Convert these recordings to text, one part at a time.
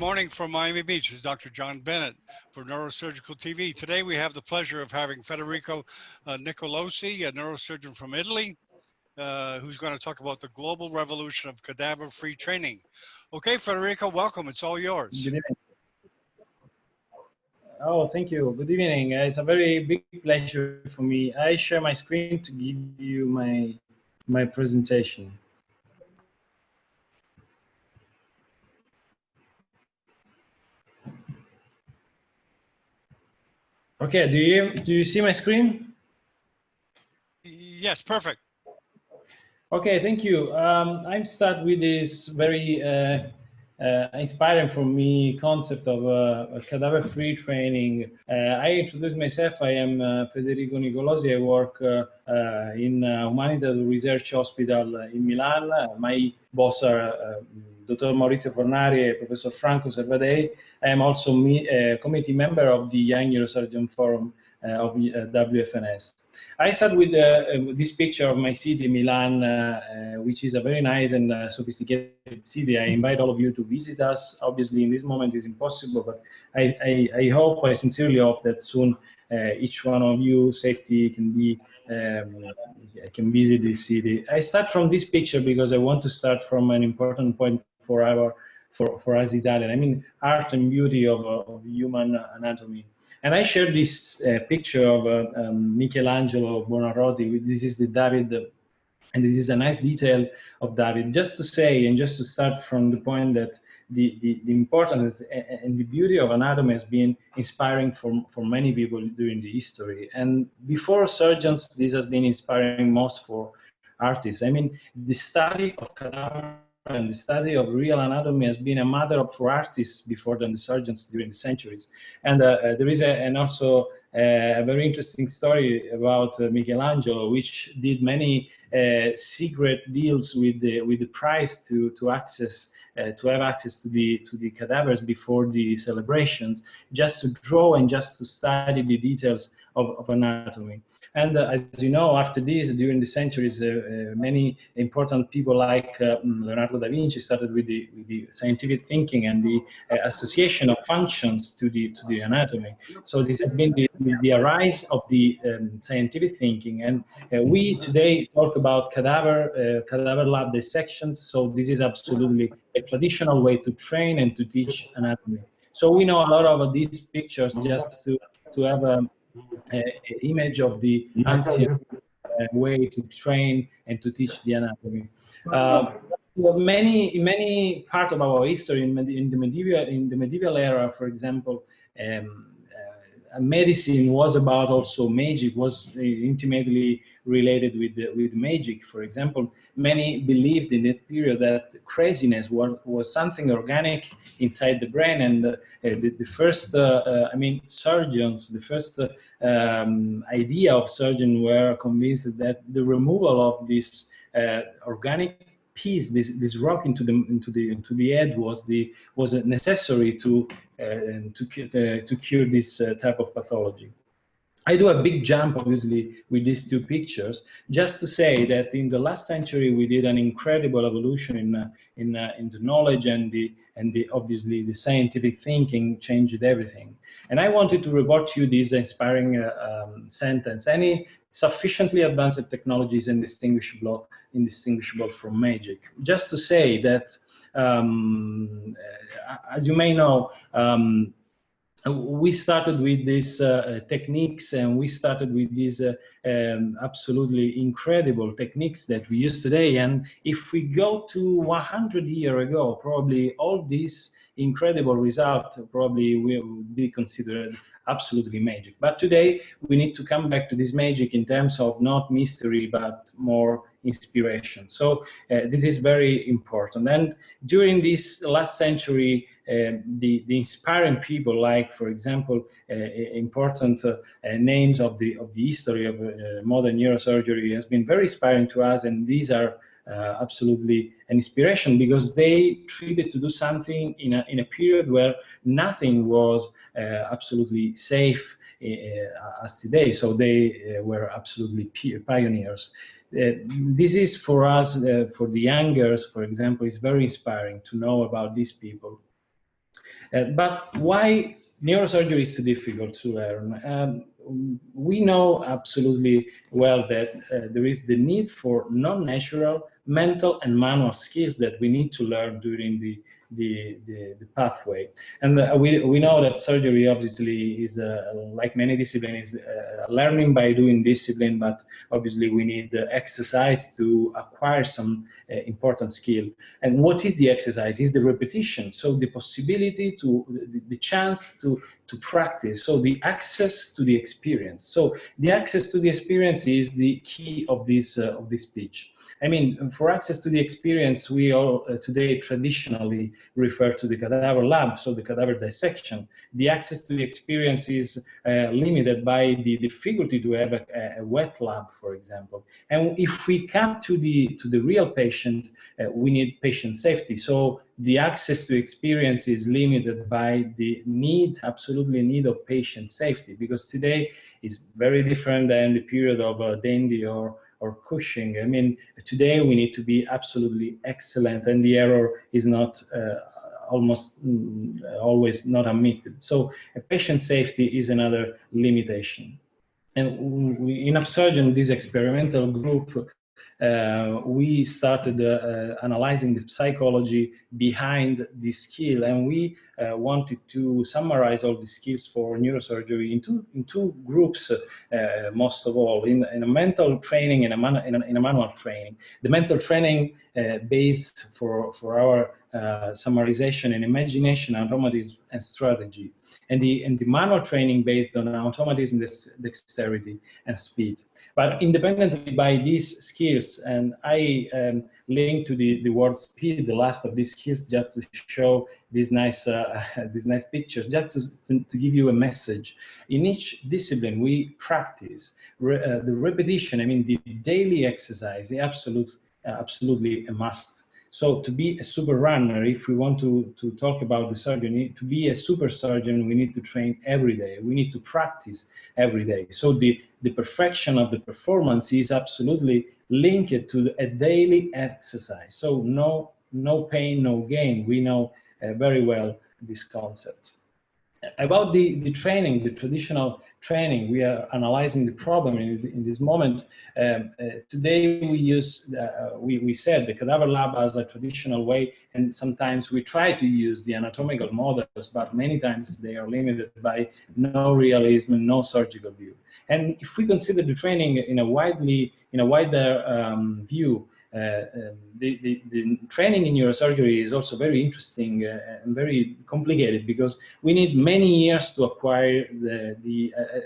morning from Miami Beach. This is Dr. John Bennett for Neurosurgical TV. Today we have the pleasure of having Federico Nicolosi, a neurosurgeon from Italy, who's going to talk about the global revolution of cadaver-free training. Okay, Federico, welcome. It's all yours. Good evening. Oh, thank you. Good evening. It's a very big pleasure for me. I share my screen to give you my presentation. Okay, do you see my screen? Yes, perfect. Okay, thank you. I'm start with this very inspiring for me concept of a cadaver-free training. I introduce myself. I am Federico Nicolosi. I work in Humanitas Research Hospital in Milan. My boss are Dr. Maurizio Fornari and Professor Franco Servadei. I am also a committee member of the Young Neurosurgeon Forum of WFNS. I start with this picture of my city, Milan, which is a very nice and sophisticated city. I invite all of you to visit us. Obviously, in this moment it's impossible, but I sincerely hope that soon each one of you safety can be can visit this city. I start from this picture because I want to start from an important point for us Italian. I mean, art and beauty of human anatomy. And I shared this picture of Michelangelo Buonarroti. This is the David, and this is a nice detail of David. Just to say, and just to start from the point that the importance and the beauty of anatomy has been inspiring for many people during the history. And before surgeons, this has been inspiring most for artists. I mean, the study of cadaver and the study of real anatomy has been a matter for artists before than the surgeons during the centuries. And there is also a very interesting story about Michelangelo, which did many secret deals with the price to have access to the cadavers before the celebrations, just to draw and just to study the details of anatomy. And as you know, after this, during the centuries, many important people like Leonardo da Vinci started with the scientific thinking and the association of functions to the anatomy. So this has been the rise of the scientific thinking. And we today talk about cadaver lab dissections. So this is absolutely a traditional way to train and to teach anatomy. So we know a lot of these pictures just to have an image of the ancient way to train and to teach the anatomy. Many part of our history in the medieval era, for example, medicine was about also magic, was intimately related with magic. For example, many believed in that period that craziness was something organic inside the brain, and the first, surgeons, the first idea of surgeons were convinced that the removal of this organic piece, this rock into the head was necessary to cure this type of pathology. I do a big jump, obviously, with these two pictures, just to say that in the last century we did an incredible evolution in the knowledge, and obviously the scientific thinking changed everything. And I wanted to report to you this inspiring sentence: any sufficiently advanced technology is indistinguishable from magic. Just to say that, as you may know, we started with these techniques, and we started with these absolutely incredible techniques that we use today. And if we go to 100 years ago, probably all these incredible results probably will be considered absolutely magic. But today we need to come back to this magic in terms of not mystery, but more inspiration. So this is very important. And during this last century, the inspiring people, like, for example, important names of the history of modern neurosurgery, has been very inspiring to us. And these are absolutely an inspiration, because they treated to do something in a period where nothing was absolutely safe as today. So they were absolutely pioneers. This is for us, for the youngers, for example, is very inspiring to know about these people. But why neurosurgery is so difficult to learn? We know absolutely well that there is the need for non-natural mental and manual skills that we need to learn during the pathway. And we know that surgery obviously is, like many disciplines, learning by doing discipline, but obviously we need exercise to acquire some important skill. And what is the exercise? Is the repetition. So the possibility to, the chance to practice. So the access to the experience. So the access to the experience is the key of this speech. I mean, for access to the experience, we all today traditionally refer to the cadaver lab, so the cadaver dissection. The access to the experience is limited by the difficulty to have a wet lab, for example. And if we come to the real patient, we need patient safety. So the access to experience is limited by the need, absolutely need of patient safety, because today is very different than the period of Dandy or Cushing. I mean, today we need to be absolutely excellent, and the error is not almost always not admitted. So patient safety is another limitation. And in Upsurgeon, this experimental group, we started analyzing the psychology behind this skill, and we wanted to summarize all the skills for neurosurgery in two groups, most of all, in a mental training and in a manual training. The mental training based for our summarization and imagination, automatism, and strategy, and the manual training based on automatism, dexterity, and speed. But independently by these skills, and I link to the word speed, the last of these skills, just to show these nice pictures, just to give you a message. In each discipline, we practice the repetition. I mean, the daily exercise is absolutely a must. So to be a super runner, if we want to talk about the surgeon, to be a super surgeon, we need to train every day. We need to practice every day. So the perfection of the performance is absolutely linked to a daily exercise. So no pain, no gain. We know very well this concept. About the training, the traditional training, we are analyzing the problem in this moment. Today we use, we said the cadaver lab as a traditional way, and sometimes we try to use the anatomical models, but many times they are limited by no realism, no surgical view. And if we consider the training in a wider view, the training in neurosurgery is also very interesting and very complicated, because we need many years to acquire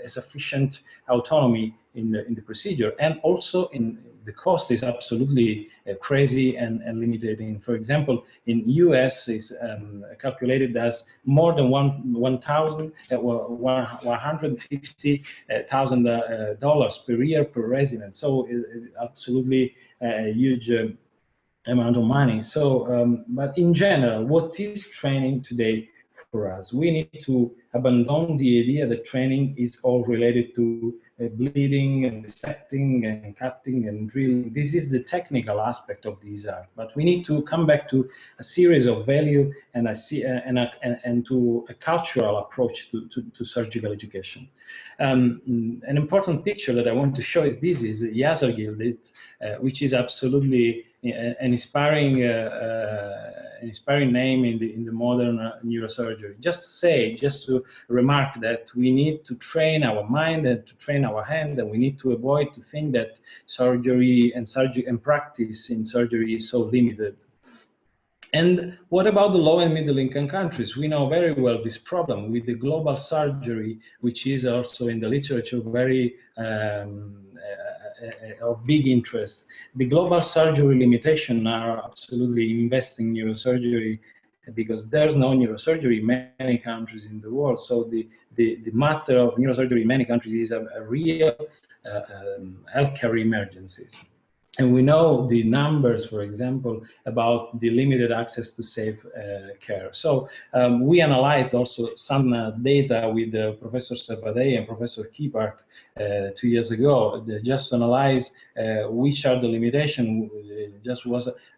a sufficient autonomy in the procedure, and also in the cost is absolutely crazy and limited. For example, in US is calculated as more than $150,000 per year per resident. So it's absolutely a huge amount of money. So, but in general, what is training today for us? We need to abandon the idea that training is all related to bleeding and dissecting and cutting and drilling. This is the technical aspect of this art, but we need to come back to a series of value and to a cultural approach to surgical education. An important picture that I want to show is this: is Yazergild, which is absolutely an inspiring name in the modern neurosurgery. Just to remark that we need to train our mind and to train our hand, and we need to avoid to think that surgery and practice in surgery is so limited. And what about the low and middle income countries? We know very well this problem with the global surgery, which is also in the literature very of big interest. The global surgery limitation are absolutely investing in neurosurgery, because there's no neurosurgery in many countries in the world. So the matter of neurosurgery in many countries is a real healthcare emergency. And we know the numbers, for example, about the limited access to safe care. So we analyzed also some data with Professor Servadei and Professor Keypark 2 years ago, just to analyze which are the limitations.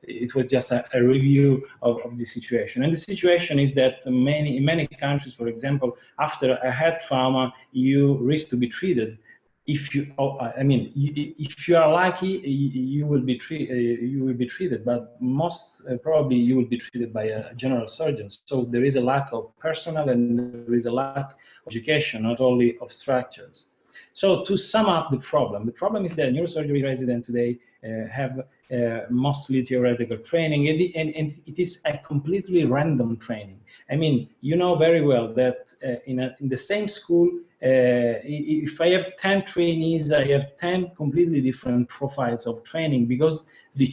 It was just a review of the situation. And the situation is that in many countries, for example, after a head trauma, you risk to be treated. If you, if you are lucky, you will be treated, but most probably you will be treated by a general surgeon. So there is a lack of personnel and there is a lack of education, not only of structures. So to sum up the problem is that neurosurgery residents today have mostly theoretical training, and it is a completely random training. I mean, you know very well that in the same school, if I have 10 trainees, I have 10 completely different profiles of training, because the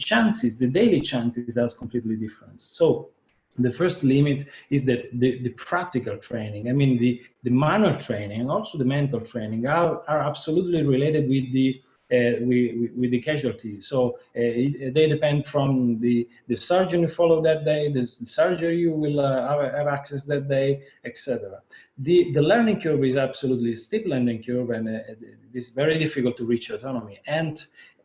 daily chances are completely different. So the first limit is that the practical training, I mean the manual training and also the mental training are absolutely related with the casualty. So they depend from the surgeon you follow that day, the surgery you will have access that day, etc. The learning curve is absolutely a steep learning curve, and it is very difficult to reach autonomy. And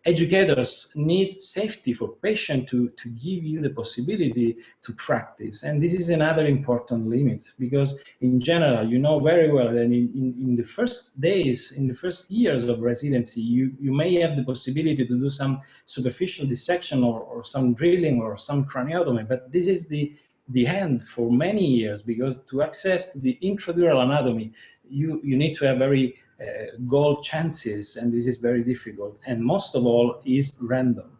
educators need safety for patients to give you the possibility to practice. And this is another important limit, because in general, you know very well that in the first days, in the first years of residency, you may have the possibility to do some superficial dissection or some drilling or some craniotomy, but this is the end for many years, because to access to the intradural anatomy, you need to have very goal chances, and this is very difficult, and most of all is random.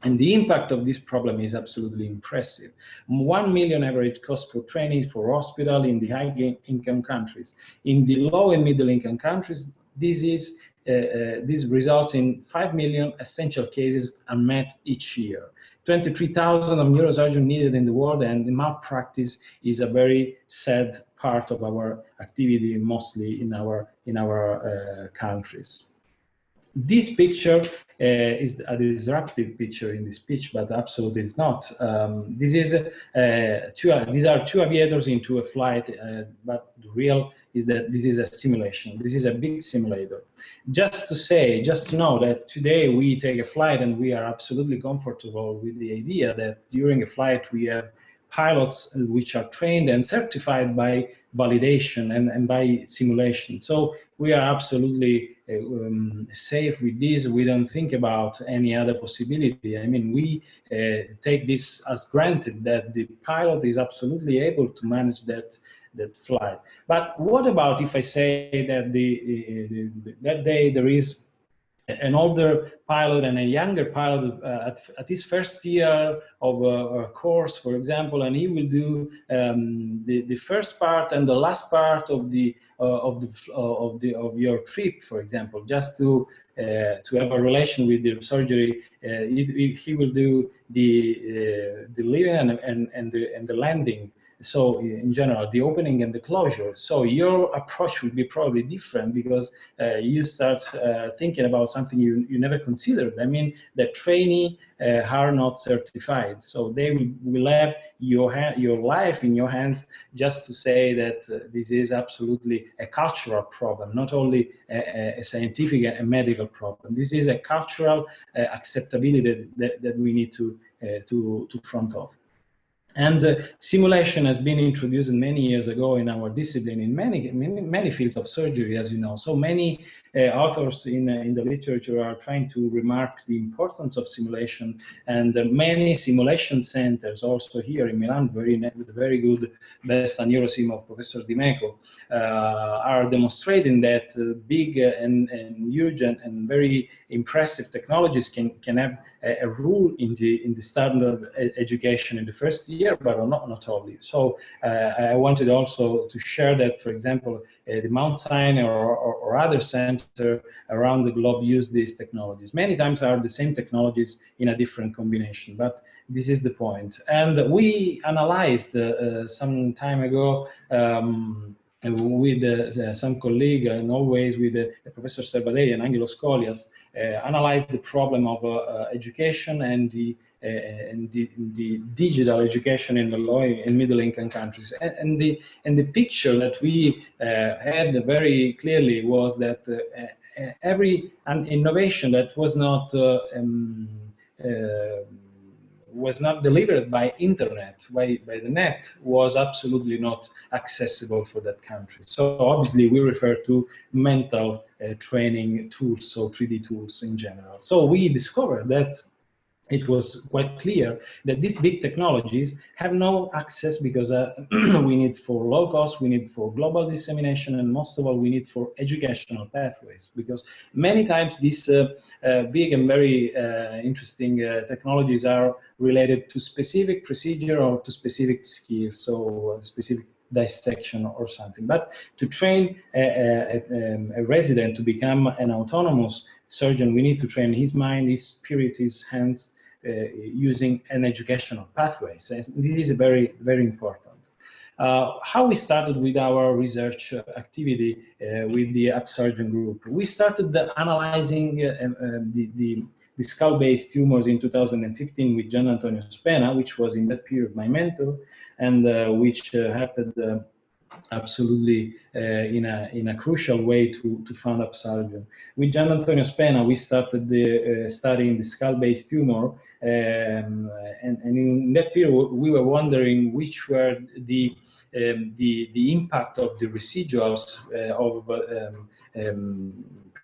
And the impact of this problem is absolutely impressive. 1 million average cost for training for hospital in the high-income countries. In the low and middle-income countries, this results in 5 million essential cases unmet each year. 23,000 of neurosurgeons needed in the world, and the malpractice is a very sad part of our activity, mostly in our countries. This picture is a disruptive picture in this pitch, but absolutely is not. These are two aviators into a flight, but the real is that this is a simulation. This is a big simulator. Just to know that today we take a flight and we are absolutely comfortable with the idea that during a flight we have pilots which are trained and certified by validation and by simulation. So we are absolutely safe with this. We don't think about any other possibility. I mean, we take this as granted that the pilot is absolutely able to manage that flight. But what about if I say that that day there is an older pilot and a younger pilot at his first year of a course, for example, and he will do the first part and the last part of your trip, for example, just to have a relation with the surgery. He will do the leaving and the landing. So in general, the opening and the closure. So your approach will be probably different, because you start thinking about something you never considered. I mean, the trainee are not certified, so they will have your life in your hands, just to say that this is absolutely a cultural problem, not only a scientific and medical problem. This is a cultural acceptability that we need to front of. And simulation has been introduced many years ago in our discipline in many fields of surgery, as you know. So many authors in the literature are trying to remark the importance of simulation, and many simulation centers, also here in Milan, with a very good best neurosim of Professor Di Meco, are demonstrating that big and huge and very impressive technologies can have a role in the standard education in the first year, but not only. So I wanted also to share that, for example, the Mount Sinai or other centers around the globe use these technologies. Many times are the same technologies in a different combination, but this is the point. And we analyzed some time ago with some colleague and always with Professor Servadei and Angelo Scolias, analyzed the problem of education and the digital education in the low and middle income countries. And the picture that we had very clearly was that every innovation that was not delivered by internet, by the net, was absolutely not accessible for that country. So obviously we refer to mental training tools, so 3D tools in general. So we discovered that it was quite clear that these big technologies have no access because we need for low cost, we need for global dissemination, and most of all, we need for educational pathways. Because many times these big and very interesting technologies are related to specific procedure or to specific skills, so specific dissection or something. But to train a resident to become an autonomous surgeon, we need to train his mind, his spirit, his hands, using an educational pathway. So this is very, very important. How we started with our research activity with the Upsurgeon group. We started analyzing the skull-based tumors in 2015 with Gian Antonio Spena, which was in that period my mentor, and which happened absolutely in a crucial way to found Upsurgeon. With Gian Antonio Spena, we started studying the skull-based tumor, and in that period we were wondering which were the impact of the residuals of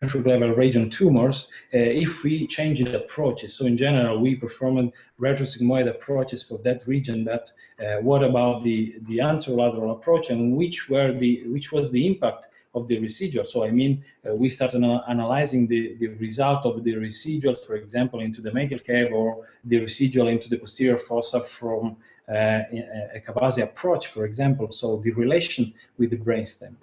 peripheral region tumors if we changed approaches. So in general, we performed retrosigmoid approaches for that region. But what about the anterolateral approach, and which was the impact of the residual? So I mean, we started analyzing the result of the residual, for example, into the medial cave, or the residual into the posterior fossa from a Cavazzi approach, for example. So the relation with the brainstem.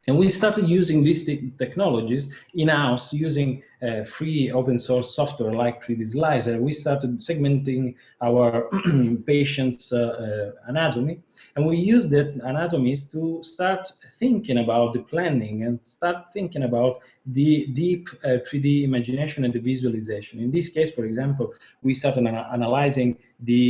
And we started using these technologies in-house using free open source software like 3D Slicer. We started segmenting our patients' anatomy, and we used that anatomies to start thinking about the planning and start thinking about the deep 3D imagination and the visualization. In this case, for example, we started analyzing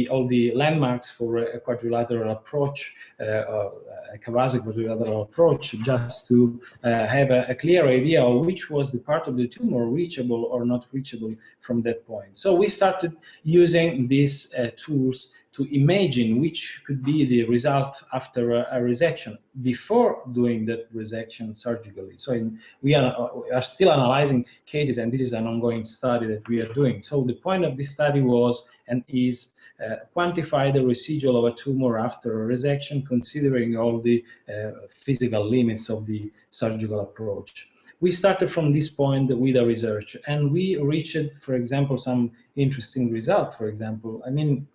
all the landmarks for a quadrilateral approach, a Cavazzi quadrilateral approach, just to have a clear idea of which was the part of the tumor reachable or not reachable from that point. So we started using these tools to imagine which could be the result after a resection before doing that resection surgically. So we are still analyzing cases, and this is an ongoing study that we are doing. So the point of this study was and is quantify the residual of a tumor after a resection, considering all the physical limits of the surgical approach. We started from this point with a research, and we reached, for example, some interesting results. For example, I mean,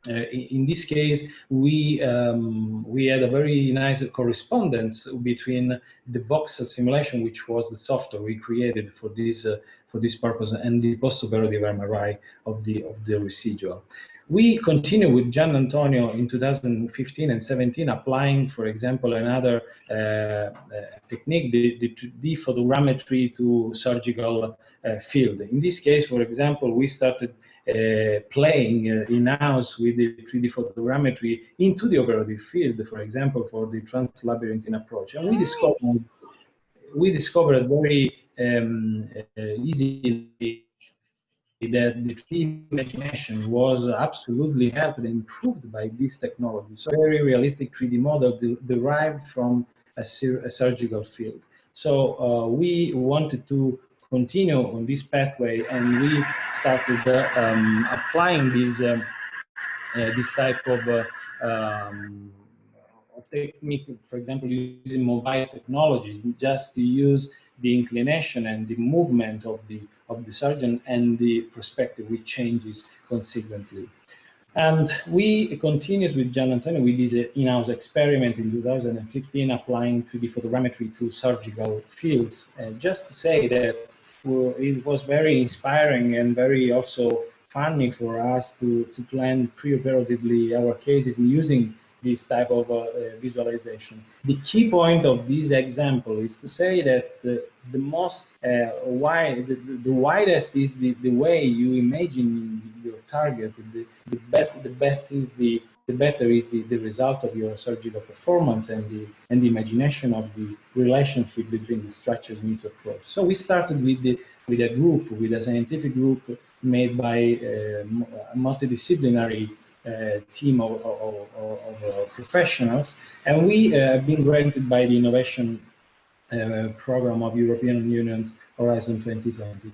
in this case, we had a very nice correspondence between the voxel simulation, which was the software we created for this purpose, and the postoperative MRI of the residual. We continue with Gian Antonio in 2015 and 17, applying, for example, another technique, the photogrammetry to surgical field. In this case, for example, we started playing in-house with the 3D photogrammetry into the operative field, for example, for the translabyrinthine approach. And we discovered very easily that the 3D imagination was absolutely helped and improved by this technology. So very realistic 3D model derived from a surgical field. So we wanted to continue on this pathway, and we started applying this type of technique, for example, using mobile technology, just to use the inclination and the movement of the surgeon and the perspective, which changes consequently. And we continued with Gian Antonio with this in-house experiment in 2015, applying 3D photogrammetry to surgical fields. Just to say that it was very inspiring and very also funny for us to plan pre-operatively our cases using this type of visualization. The key point of this example is to say that the most wide, the widest is the way you imagine your target. The best is the better is the result of your surgical performance and the imagination of the relationship between the structures you need to approach. So we started with a scientific group made by a multidisciplinary team of professionals, and we have been granted by the innovation program of European Union's Horizon 2020.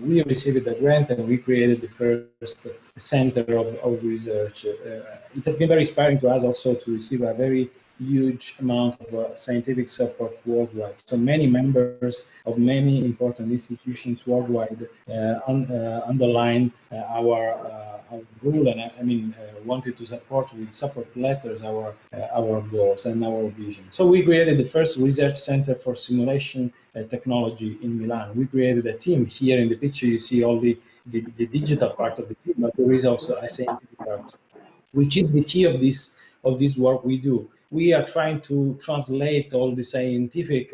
We received the grant and we created the first center of research. It has been very inspiring to us also to receive a very huge amount of scientific support worldwide. So many members of many important institutions worldwide underline our rule, and I mean wanted to support with support letters our goals and our vision. So we created the first research center for simulation technology in Milan. We created a team. Here in the picture you see all the digital part of the team, but there is also a scientific part, which is the key of this work we do. We are trying to translate all the scientific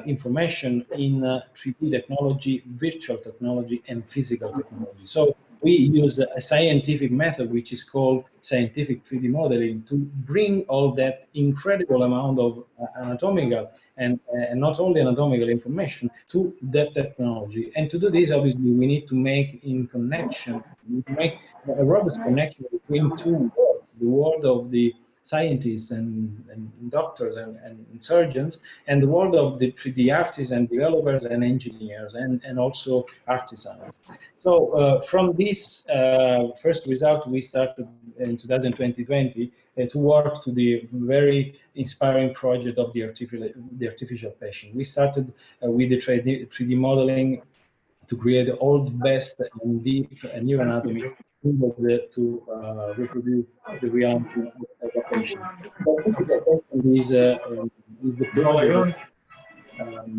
information in 3D technology, virtual technology, and physical technology. So we use a scientific method, which is called scientific 3D modeling, to bring all that incredible amount of anatomical and not only anatomical information to that technology. And to do this, obviously, we need to make a robust connection between two worlds, the world of the scientists and doctors and surgeons, and the world of the 3D artists and developers and engineers and also artisans. So from this first result, we started in 2020 to work to the very inspiring project of the artificial patient. We started with the 3D modeling to create all the best and deep neuroanatomy to reproduce the reality of a patient. Is the project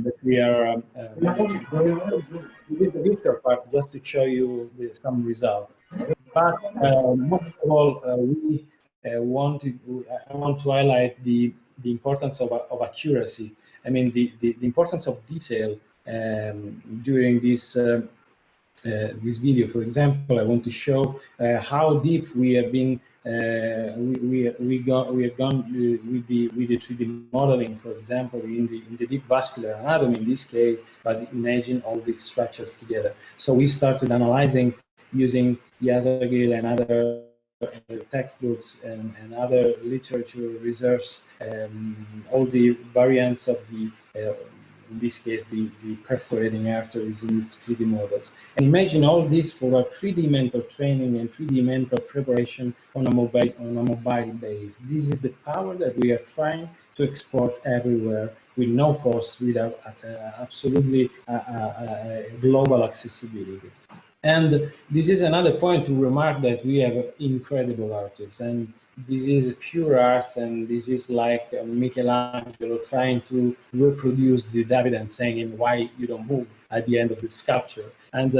that we are managing. This is the visual part, just to show you some results. But most of all, I want to highlight the importance of accuracy. I mean, the importance of detail during this this video. For example, I want to show how deep we have been. We have gone with the 3D modeling, for example, in the deep vascular anatomy in this case, but imagine all these structures together. So we started analyzing using Yazagil and other textbooks and other literature reserves, all the variants of the in this case, the perforating arteries in these 3D models. And imagine all this for a 3D mental training and 3D mental preparation on a mobile base. This is the power that we are trying to export everywhere with no cost, without absolutely global accessibility. And this is another point to remark that we have incredible artists, and this is pure art, and this is like Michelangelo trying to reproduce the David and saying him, why you don't move at the end of the sculpture. And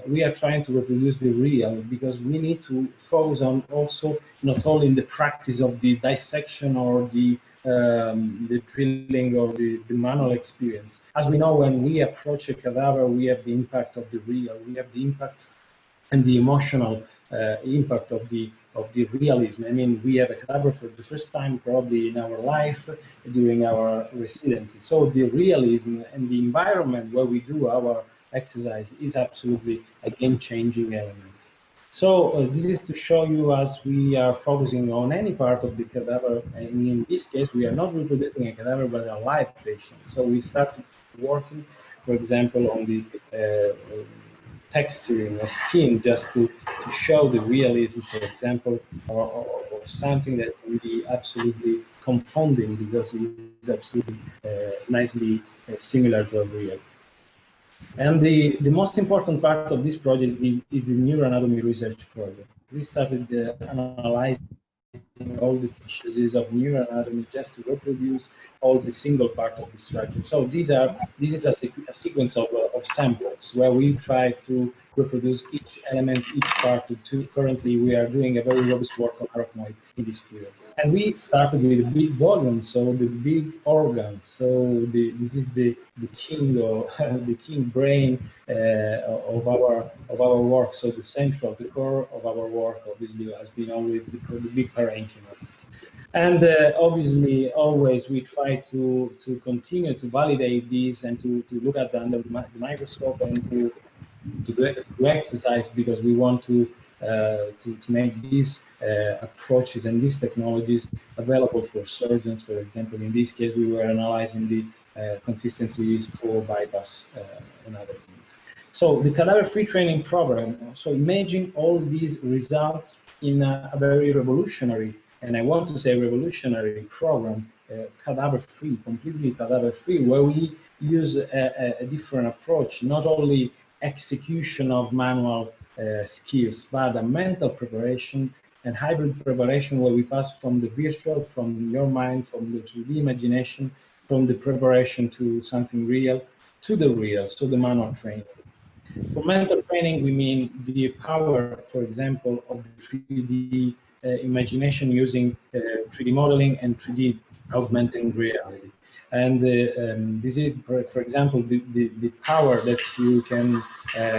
we are trying to reproduce the real, because we need to focus on also not only in the practice of the dissection or the drilling or the manual experience. As we know, when we approach a cadaver, we have the impact of the real, we have the impact and the emotional impact of the realism. I mean, we have a cadaver for the first time probably in our life during our residency. So the realism and the environment where we do our exercise is absolutely a game-changing element. So this is to show you, as we are focusing on any part of the cadaver, and in this case we are not reproducing a cadaver but a live patient. So we started working, for example, on the texturing of skin, just to show the realism, for example, or something that can be absolutely confounding, because it is absolutely nicely similar to a real. And the most important part of this project is the neuroanatomy research project. We started analyzing all the tissues of neuroanatomy just to reproduce all the single part of the structure. So this is a sequence of of samples, where we try to reproduce each element, each part. Currently, we are doing a very robust work on arachnoid in this period. And we started with a big volume, so the big organs. So this is the king or the king brain of our work. So the central, the core of our work, obviously, has been always the big parenchymas. And obviously, always we try to continue to validate these and to look at them under the microscope and to exercise, because we want to make these approaches and these technologies available for surgeons. For example, in this case, we were analyzing the consistencies for bypass and other things. So the cadaver-free training program, so imagine all these results in a very revolutionary, and I want to say revolutionary program, cadaver-free, completely cadaver-free, where we use a different approach, not only execution of manual skills, but a mental preparation and hybrid preparation, where we pass from the virtual, from your mind, from the 3D imagination, from the preparation to something real, to the real, so the manual training. For mental training, we mean the power, for example, of the 3D imagination using 3D modeling and 3D augmented reality. And this is, for example, the power that you can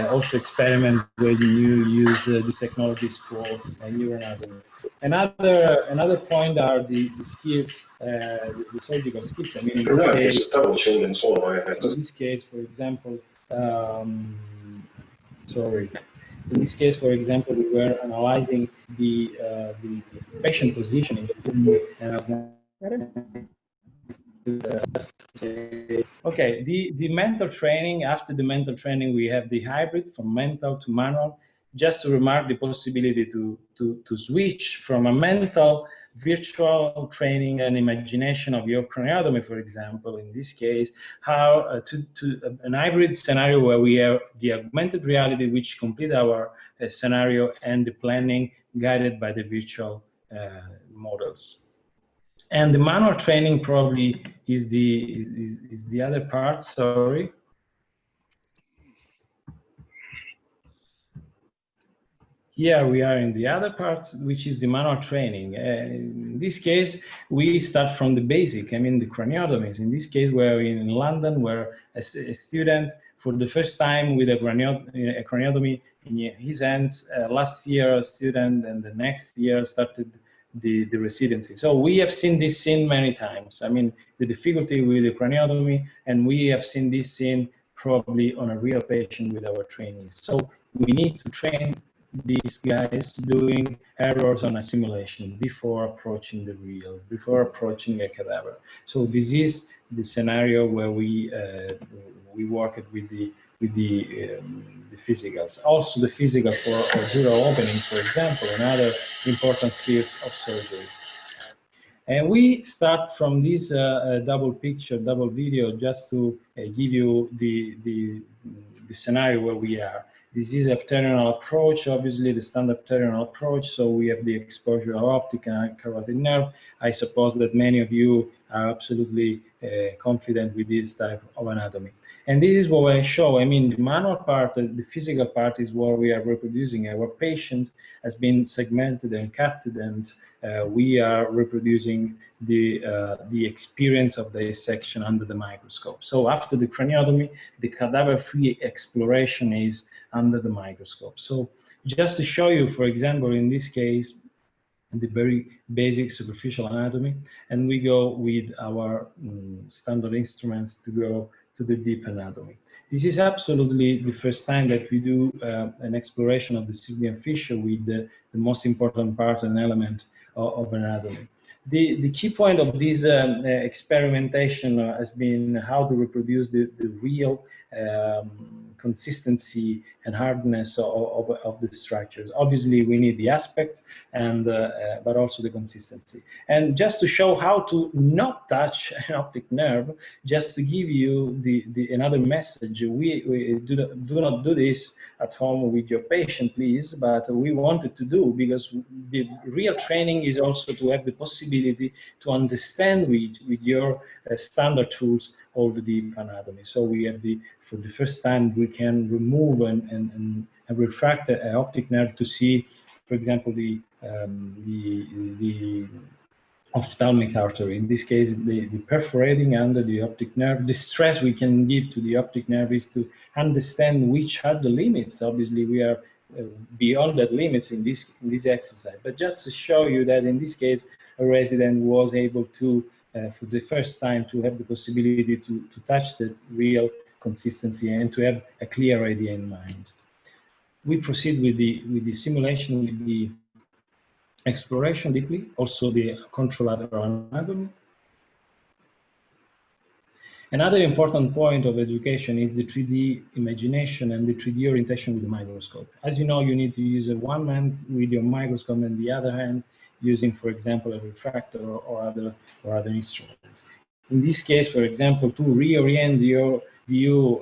also experiment when you use these technologies for neuroanatomy. Another point are the skills, the surgical skills. I mean, in this case, for example, in this case, for example, we were analyzing the patient positioning okay, the mental training. After the mental training, we have the hybrid from mental to manual. Just to remark the possibility to switch from a mental virtual training and imagination of your craniotomy, for example, in this case, how to an hybrid scenario where we have the augmented reality, which complete our scenario, and the planning guided by the virtual models. And the manual training probably is the other part. Sorry. Here we are in the other part, which is the manual training. In this case, we start from the basic. I mean, the craniotomies. In this case, we're in London, where a student, for the first time with a craniotomy in his hands, last year a student, and the next year started the residency. So we have seen this scene many times. I mean, the difficulty with the craniotomy, and we have seen this scene probably on a real patient with our trainees. So we need to train these guys doing errors on a simulation before approaching the real, before approaching a cadaver. So this is the scenario where we work with the physicals. Also the physical for dural opening, for example, and other important skills of surgery. And we start from this double picture, double video, just to give you the scenario where we are. This is a pterygium approach, obviously the standard pterygium approach. So we have the exposure of optic and carotid nerve. I suppose that many of you are absolutely confident with this type of anatomy. And this is what I show. I mean, the manual part, the physical part is what we are reproducing. Our patient has been segmented and cut, and we are reproducing the experience of the dissection under the microscope. So after the craniotomy, the cadaver-free exploration is under the microscope. So just to show you, for example, in this case, the very basic superficial anatomy, and we go with our standard instruments to go to the deep anatomy. This is absolutely the first time that we do an exploration of the sigmoid fissure with the most important part and element of anatomy. The key point of this experimentation has been how to reproduce the real consistency and hardness of the structures. Obviously, we need the aspect, and but also the consistency. And just to show how to not touch an optic nerve, just to give you another message, we do not do this at home with your patient, please, but we wanted to do, because the real training is also to have the possibility to understand with your standard tools all the deep anatomy. So we have for the first time, we can remove and retract an optic nerve to see, for example, the ophthalmic artery. In this case, the perforating under the optic nerve. The stress we can give to the optic nerve is to understand which are the limits. Obviously, we are beyond that limits in this exercise. But just to show you that in this case, a resident was able to, for the first time, to have the possibility to touch the real consistency and to have a clear idea in mind. We proceed with the simulation, with the exploration deeply, also the contralateral anatomy. Another important point of education is the 3D imagination and the 3D orientation with the microscope. As you know, you need to use one hand with your microscope and the other hand using, for example, a refractor or other instruments. In this case, for example, to reorient your view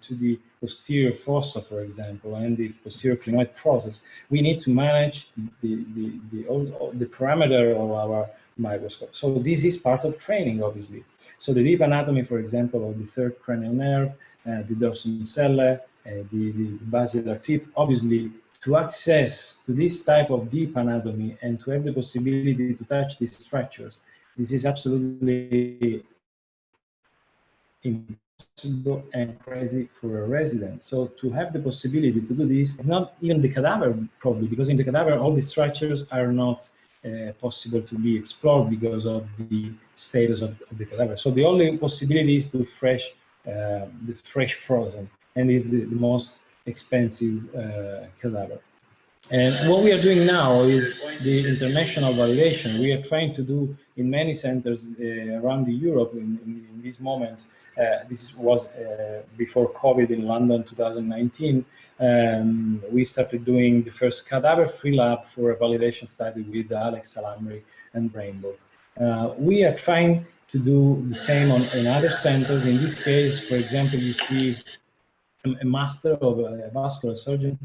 to the posterior fossa, for example, and the posterior clinoid process, we need to manage the parameter of our microscope. So this is part of training, obviously. So the deep anatomy, for example, of the third cranial nerve, the dorsum cellae, the basilar tip, obviously, to access to this type of deep anatomy and to have the possibility to touch these structures, this is absolutely impossible and crazy for a resident. So to have the possibility to do this is not even the cadaver, probably, because in the cadaver all the structures are not possible to be explored because of the status of the cadaver. So the only possibility is to the fresh frozen, and is the most expensive cadaver. And what we are doing now is the international validation. We are trying to do in many centers around Europe in this moment. This was before COVID in London 2019. We started doing the first cadaver-free lab for a validation study with Alex Salamri and Rainbow. We are trying to do the same in other centers. In this case, for example, you see a master of a vascular surgeon,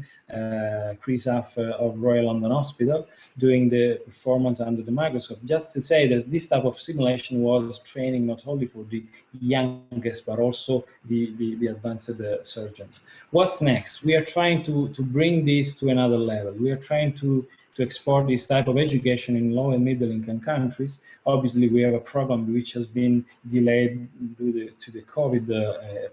Chris Huff of Royal London Hospital, doing the performance under the microscope. Just to say that this type of simulation was training not only for the youngest, but also the advanced surgeons. What's next? We are trying to bring this to another level. We are trying to export this type of education in low and middle income countries. Obviously, we have a program which has been delayed due to the COVID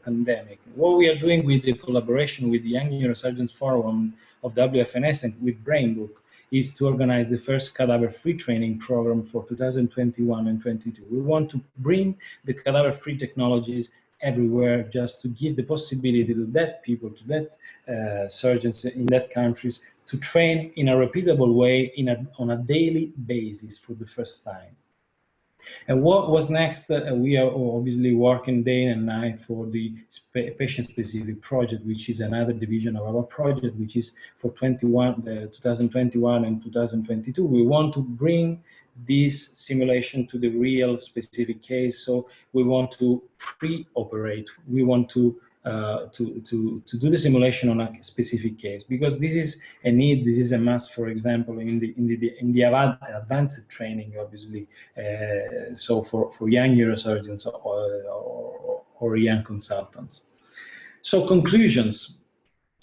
pandemic. What we are doing with the collaboration with the Young Neurosurgeons Forum of WFNS and with BrainBook is to organize the first cadaver-free training program for 2021 and 22. We want to bring the cadaver-free technologies everywhere, just to give the possibility to that people, to that surgeons in that countries, to train in a repeatable way on a daily basis for the first time. And what was next? We are obviously working day and night for the patient-specific project, which is another division of our project, which is for 2021 and 2022. We want to bring this simulation to the real specific case. So we want to pre-operate. We want to do the simulation on a specific case, because this is a need, this is a must, for example, in the advanced training, obviously, so for young neurosurgeons or young consultants. So conclusions.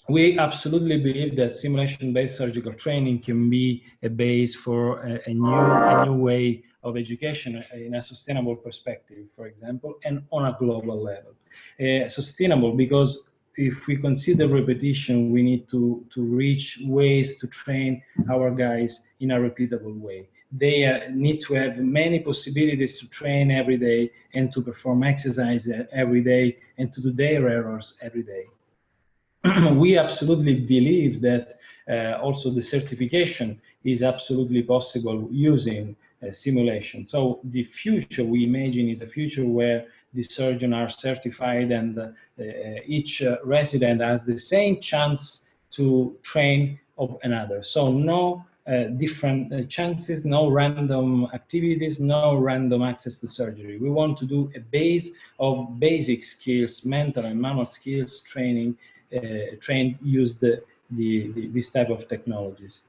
We absolutely believe that simulation-based surgical training can be a base for a new way of education in a sustainable perspective, for example, and on a global level. Sustainable because if we consider repetition, we need to reach ways to train our guys in a repeatable way. They need to have many possibilities to train every day and to perform exercise every day and to do their errors every day. We absolutely believe that also the certification is absolutely possible using simulation. So the future we imagine is a future where the surgeons are certified and each resident has the same chance to train of another. So no different chances, no random activities, no random access to surgery. We want to do a base of basic skills, mental and manual skills training, use this type of technologies.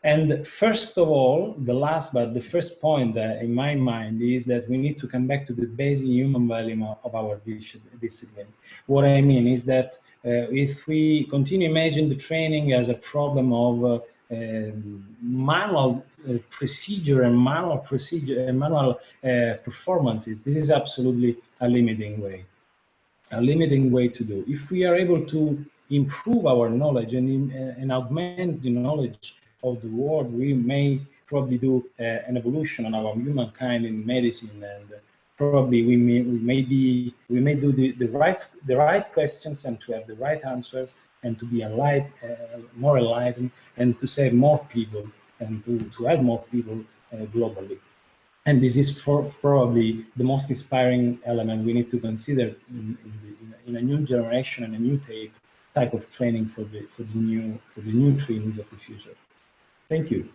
And first of all, the last but the first point in my mind is that we need to come back to the basic human value of our discipline. What I mean is that if we continue imagine the training as a problem of manual procedure and manual performances, this is absolutely a limiting way to do. If we are able to improve our knowledge and augment the knowledge of the world, we may probably do an evolution on our humankind in medicine, and probably we may do the right questions and to have the right answers and to be more enlightened and to save more people and to help more people globally. And this is probably the most inspiring element we need to consider in a new generation and a new type of training for the new trainees of the future. Thank you.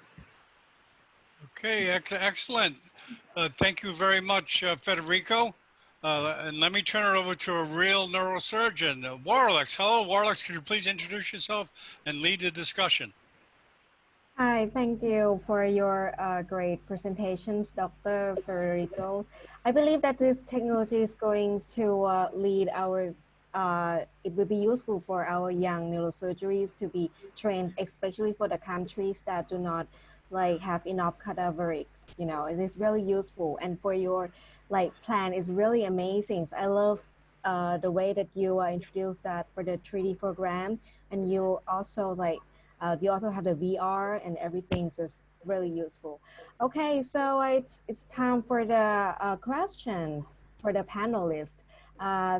Okay, excellent. Thank you very much, Federico. And let me turn it over to a real neurosurgeon, Warlex. Hello, Warlex. Could you please introduce yourself and lead the discussion? Hi, thank you for your great presentations, Dr. Federico. I believe that this technology is going to lead our, it will be useful for our young neurosurgeries to be trained, especially for the countries that do not have enough cadaverics. You know, it is really useful. And for your plan is really amazing. I love the way that you introduced that for the 3D program, and you also you also have the VR and everything, so it's really useful. Okay, so it's time for the questions for the panelists.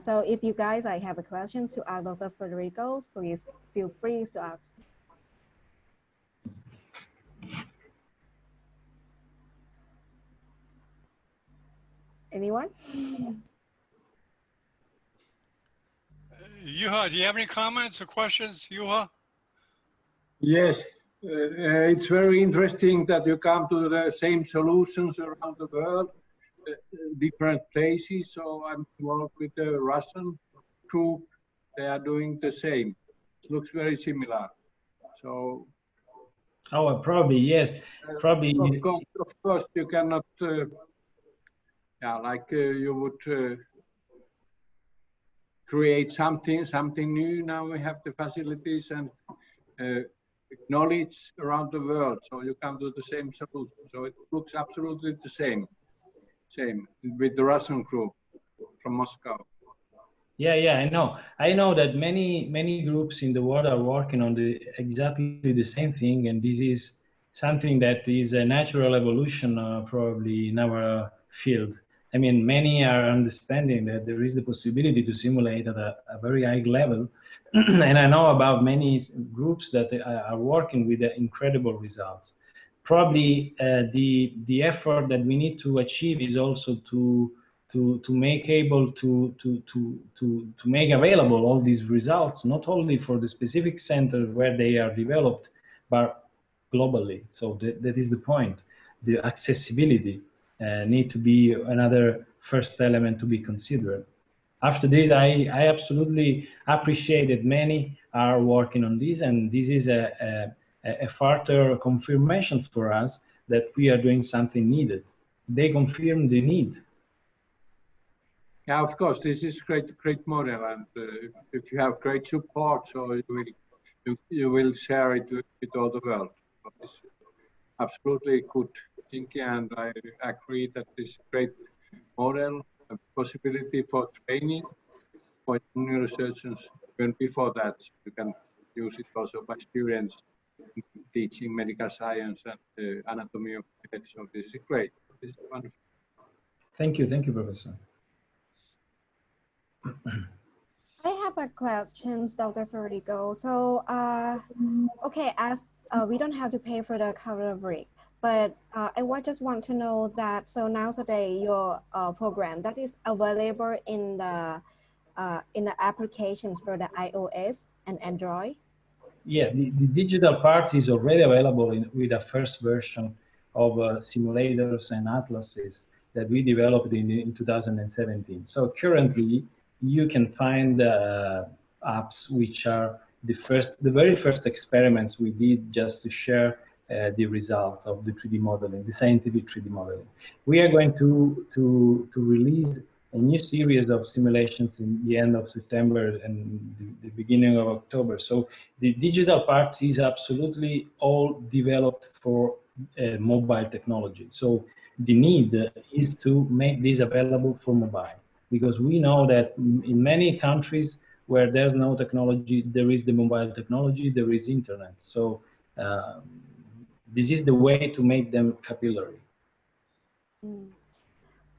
So if you guys have a question to ask Dr. Federico, please feel free to ask. Anyone? Juha, do you have any comments or questions, Juha? Yes, it's very interesting that you come to the same solutions around the world, different places. So I'm involved with the Russian group. They are doing the same. It looks very similar. So. Oh, probably yes. Probably. Of course, you cannot. You would create something new. Now we have the facilities and knowledge around the world, so you come to the same solution. So it looks absolutely the same with the Russian group from Moscow. Yeah, I know that many groups in the world are working on exactly the same thing, and this is something that is a natural evolution probably in our field. I mean, many are understanding that there is the possibility to simulate at a very high level. And I know about many groups that are working with incredible results. Probably the effort that we need to achieve is also to make able to make available all these results, not only for the specific center where they are developed, but globally. So that is the point. The accessibility need to be another first element to be considered. After this, I absolutely appreciate that many are working on this, and this is a further confirmation for us that we are doing something needed. They confirm the need. Yeah, of course, this is great model, and if you have great support, so you will share it with all the world. So it's absolutely good thinking, and I agree that this great model, a possibility for training for neurosurgeons. Even before that, you can use it also by students teaching medical science and anatomy of the head. So this is great. This is wonderful. Thank you, Professor. I have a question, Dr. Federico. So, okay, as we don't have to pay for the Cadaver-free, but I just want to know that, so nowadays your program that is available in the applications for the iOS and Android? Yeah, the digital part is already available with a first version of simulators and atlases that we developed in 2017. So currently, you can find apps which are the very first experiments we did just to share the results of the 3D modeling, the scientific 3D modeling. We are going to release a new series of simulations in the end of September and the beginning of October. So the digital part is absolutely all developed for mobile technology. So the need is to make this available for mobile, because we know that in many countries where there's no technology, there is the mobile technology, there is internet. So this is the way to make them capillary.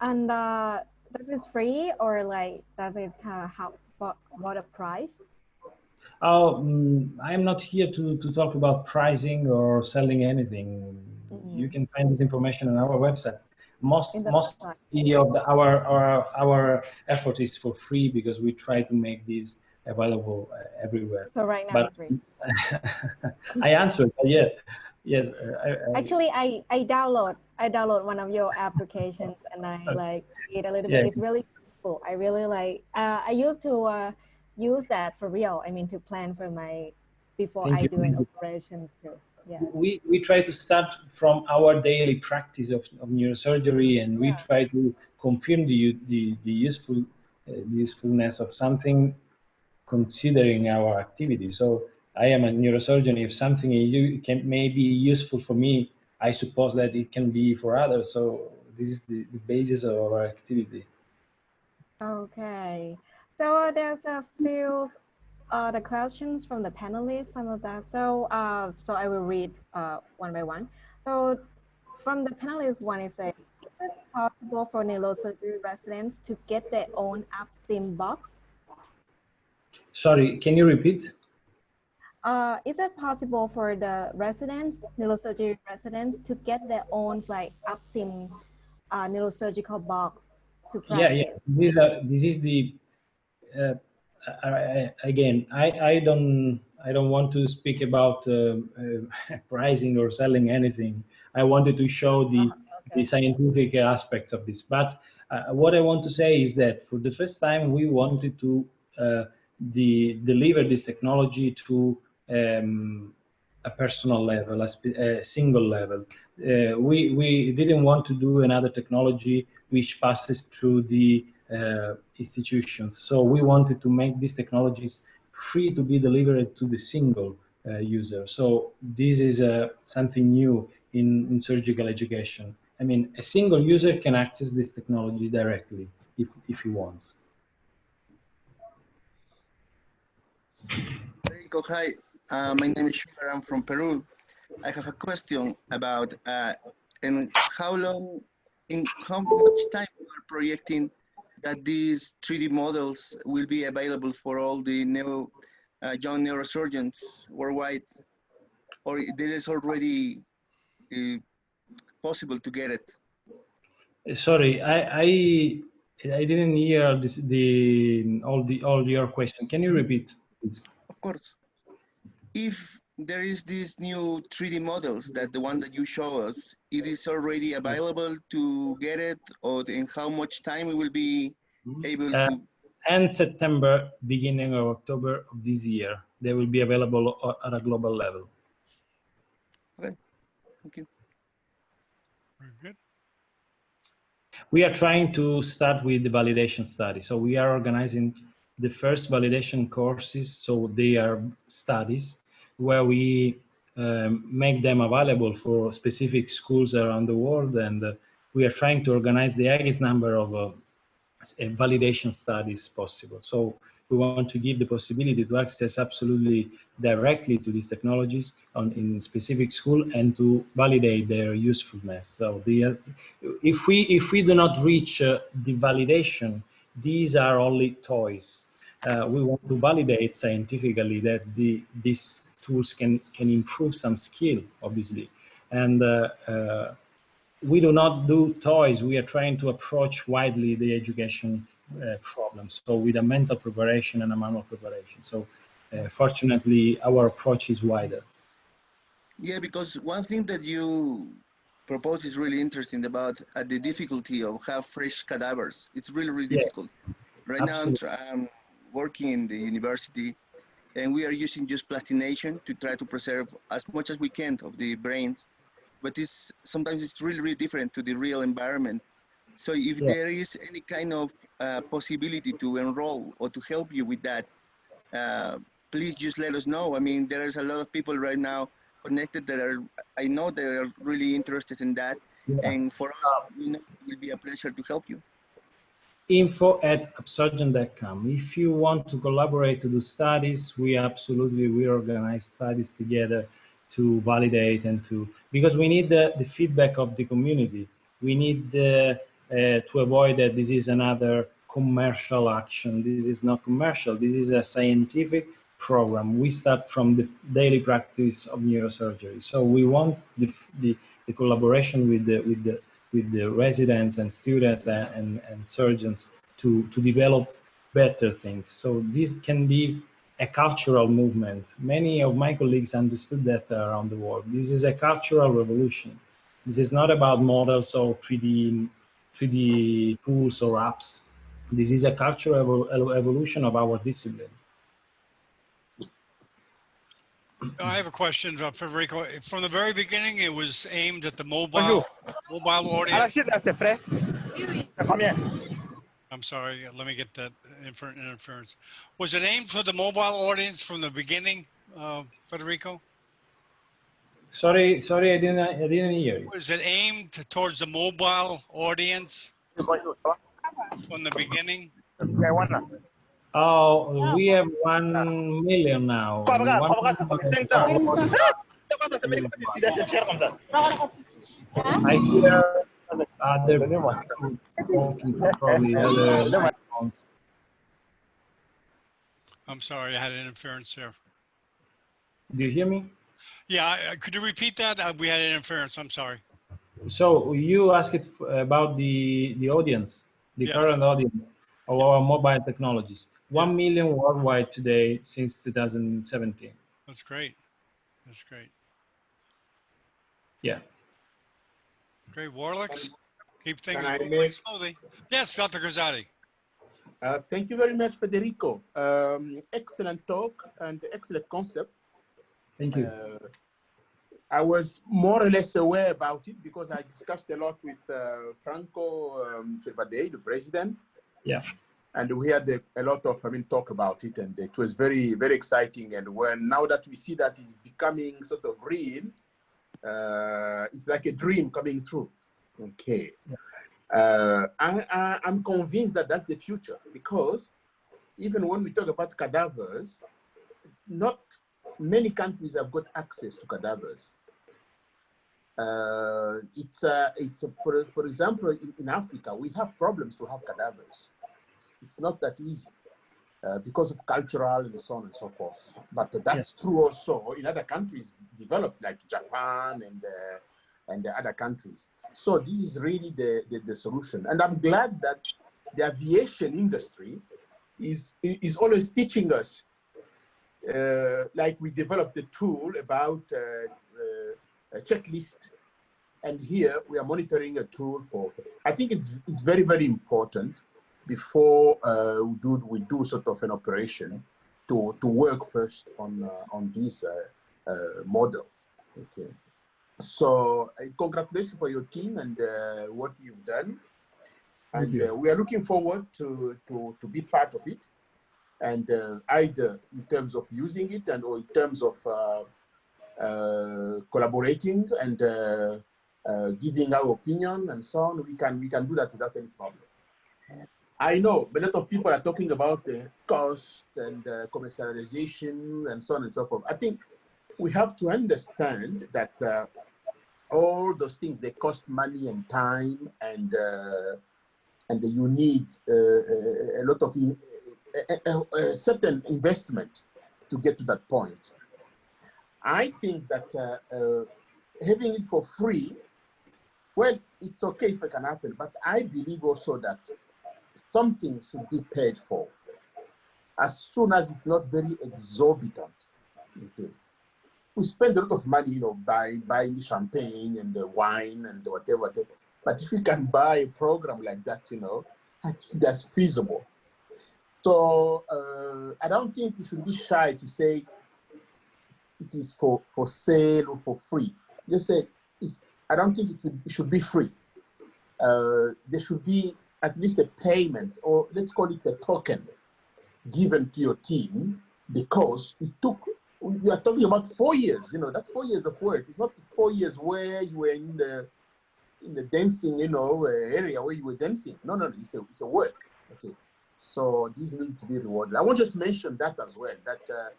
And does it free, or like does it have what a price? Oh, I'm not here to talk about pricing or selling anything. You can find this information on our website. Most of our effort is for free, because we try to make this available everywhere. So right now it's free. I answered, yeah, yes. Actually, I download one of your applications, and I like read a little bit. It's really cool. I really like. I used to use that for real. I mean, to plan for my before I do an operations too. Yeah. We try to start from our daily practice of neurosurgery, and we try to confirm the usefulness of something, considering our activity. So I am a neurosurgeon. If something may be useful for me, I suppose that it can be for others. So this is the basis of our activity. Okay. So there's a few the questions from the panelists, some of that. So so I will read one by one. So from the panelists, one is saying, is it possible for neurosurgery residents to get their own app-sim box? Sorry, can you repeat? Is it possible for the residents, neurosurgery residents, to get their own like app-sim neurosurgical box to practice? Yeah. This is the again. I don't want to speak about pricing or selling anything. I wanted to show the scientific aspects of this. But what I want to say is that for the first time, we wanted to deliver this technology to a personal level, a single level. We didn't want to do another technology which passes through the institutions. So we wanted to make these technologies free to be delivered to the single user. So this is something new in surgical education. I mean, a single user can access this technology directly if he wants. Hi, my name is Sugar. I'm from Peru. I have a question about in how much time we are projecting that these 3D models will be available for all the young neurosurgeons worldwide, or it is already possible to get it? Sorry, I didn't hear all your question. Can you repeat, please? Of course. If there is these new 3D models, that the one that you show us, it is already available to get it, or in how much time we will be able to? End September, beginning of October of this year, they will be available at a global level. Okay, thank you. Very good. We are trying to start with the validation study. So we are organizing the first validation courses. So they are studies where we make them available for specific schools around the world. And we are trying to organize the highest number of validation studies possible. So we want to give the possibility to access absolutely directly to these technologies in specific school and to validate their usefulness. So if we do not reach the validation, these are only toys. We want to validate scientifically that these tools can improve some skill, obviously. And we do not do toys. We are trying to approach widely the education problems. So with a mental preparation and a manual preparation. So fortunately, our approach is wider. Yeah, because one thing that you propose is really interesting about the difficulty of have fresh cadavers. It's really difficult. Right Absolutely. now I'm working in the university, and we are using just plastination to try to preserve as much as we can of the brains. But sometimes it's really, really different to the real environment. So if Yeah. there is any kind of possibility to enroll or to help you with that, please just let us know. I mean, there is a lot of people right now connected that I know they are really interested in that. Yeah. And for us, it will be a pleasure to help you. info@upsurgeon.com. If you want to collaborate to do studies, we organize studies together to validate and because we need the feedback of the community. We need to avoid that this is another commercial action. This is not commercial. This is a scientific program. We start from the daily practice of neurosurgery. So we want the collaboration with the residents and students and surgeons to develop better things. So this can be a cultural movement. Many of my colleagues understood that around the world. This is a cultural revolution. This is not about models or 3D tools or apps. This is a cultural evolution of our discipline. I have a question, Federico. From the very beginning, it was aimed at the mobile audience. I'm sorry, let me get that interference. Was it aimed for the mobile audience from the beginning, Federico? Sorry, I didn't hear you. Was it aimed towards the mobile audience from the beginning? Oh, we have 1 million now. I hear other talking, probably other phones. I'm sorry, I had an interference there. Do you hear me? Yeah, could you repeat that? We had an interference, I'm sorry. So you asked about the audience, the current audience of our mobile technologies. 1 million worldwide today since 2017. That's great. That's great. Yeah. Okay, Warlicks, keep things moving slowly. Yes, Dr. Gazzati. Thank you very much, Federico. Excellent talk and excellent concept. Thank you. I was more or less aware about it because I discussed a lot with Franco Silvadei, the president. Yeah. And we had a lot of talk about it, and it was very, very exciting. And now that we see that it's becoming sort of real, it's like a dream coming true. Okay. Yeah. I'm convinced that that's the future, because even when we talk about cadavers, not many countries have got access to cadavers. For example, in Africa, we have problems to have cadavers. It's not that easy because of cultural and so on and so forth. But that's true also in other countries developed, like Japan and the other countries. So this is really the solution. And I'm glad that the aviation industry is always teaching us. Like we developed a tool about a checklist, and here we are monitoring a tool for. I think it's very, very important before we do sort of an operation to work first on this model. Okay. So congratulations for your team and what you've done, and we are looking forward to be part of it. And either in terms of using it or in terms of collaborating and giving our opinion and so on, we can do that without any problem. I know a lot of people are talking about the cost and commercialization and so on and so forth. I think we have to understand that all those things, they cost money and time, and you need a lot of a certain investment to get to that point. I think that having it for free, well, it's okay if it can happen, but I believe also that something should be paid for, as soon as it's not very exorbitant. Okay. We spend a lot of money, buying champagne and wine and whatever. But if we can buy a program like that, I think that's feasible. So I don't think you should be shy to say it is for sale or for free. Just say, I don't think it should be free. There should be at least a payment, or let's call it a token, given to your team, because it took, we are talking about 4 years, that 4 years of work. It's not 4 years where you were in the dancing, area where you were dancing. No, it's a work. Okay. So these need to be rewarded. I want just to mention that as well, that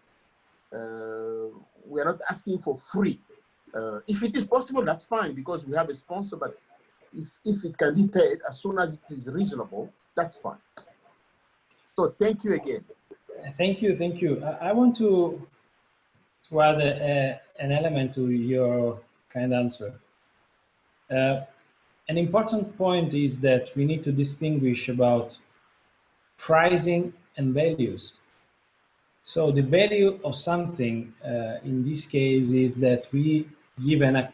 we are not asking for free. If it is possible, that's fine, because we have a sponsor, but if it can be paid as soon as it is reasonable, that's fine. So thank you again. Thank you. I want to add an element to your kind answer. An important point is that we need to distinguish about pricing and values. So the value of something in this case is that we give a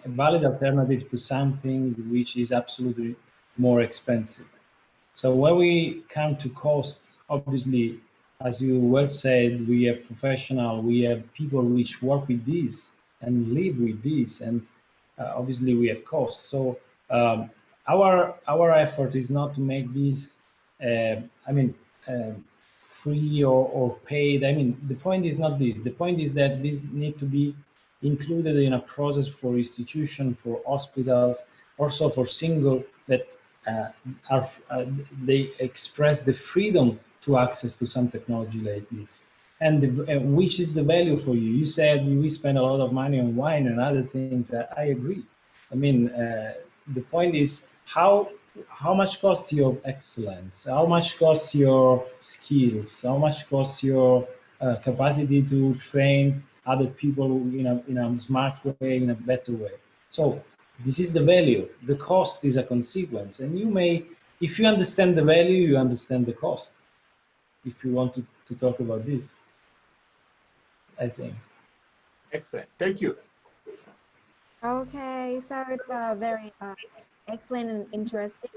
valid alternative to something which is absolutely more expensive. So when we come to cost, obviously, as you well said, we have professionals, we have people which work with this and live with this, and obviously we have costs. So our effort is not to make this, free or paid. I mean, the point is not this. The point is that this need to be included in a process for institution, for hospitals, also for single that they express the freedom to access to some technology like this. And which is the value for you? You said we spend a lot of money on wine and other things. I agree. I mean, the point is how much costs your excellence? How much costs your skills? How much costs your capacity to train other people in a smart way, in a better way? So this is the value. The cost is a consequence, and you may, if you understand the value, you understand the cost. If you want to talk about this, I think. Excellent. Thank you. Okay, so it's a very excellent and interesting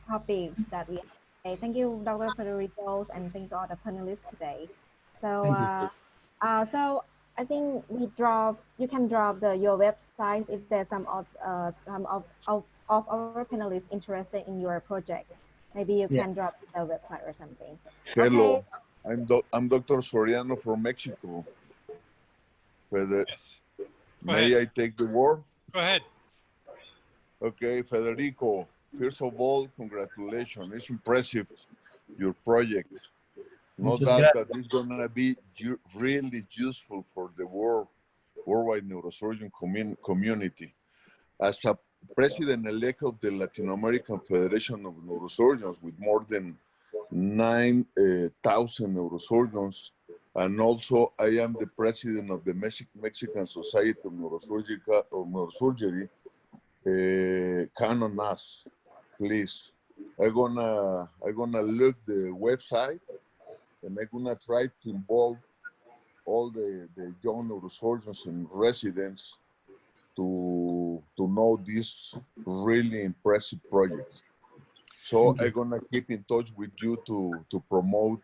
topics that we have today. Thank you, Dr. Federico, and thank all the panelists today. So, so I think you can drop your websites if there's some of our panelists interested in your project. Maybe you can drop the website or something. Hello, okay. I'm Dr. Soriano from Mexico. Yes. May I take the word? Go ahead. Okay, Federico, first of all, congratulations. It's impressive, your project. No doubt that it's going to be really useful for the worldwide neurosurgeon community. As a president-elect of the Latin American Federation of Neurosurgeons with more than 9,000 neurosurgeons, and also I am the president of the Mexican Society of Neurosurgery. Count on us, please. I'm gonna look the website, and I'm gonna try to involve all the young neurosurgeons and residents to know this really impressive project. So I'm gonna keep in touch with you to promote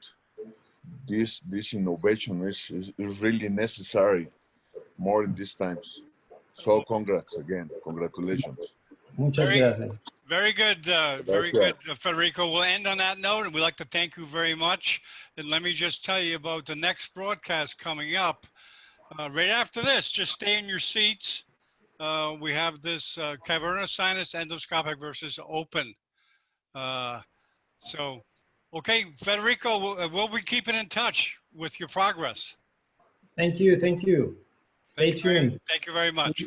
this innovation. Is really necessary more in these times. So congrats again, congratulations. Muchas gracias. Very good, good, Federico. We'll end on that note, and we'd like to thank you very much. And let me just tell you about the next broadcast coming up. Right after this, just stay in your seats. We have this cavernous sinus endoscopic versus open. So, okay, Federico, we'll be keeping in touch with your progress. Thank you. Stay tuned. Thank you very much.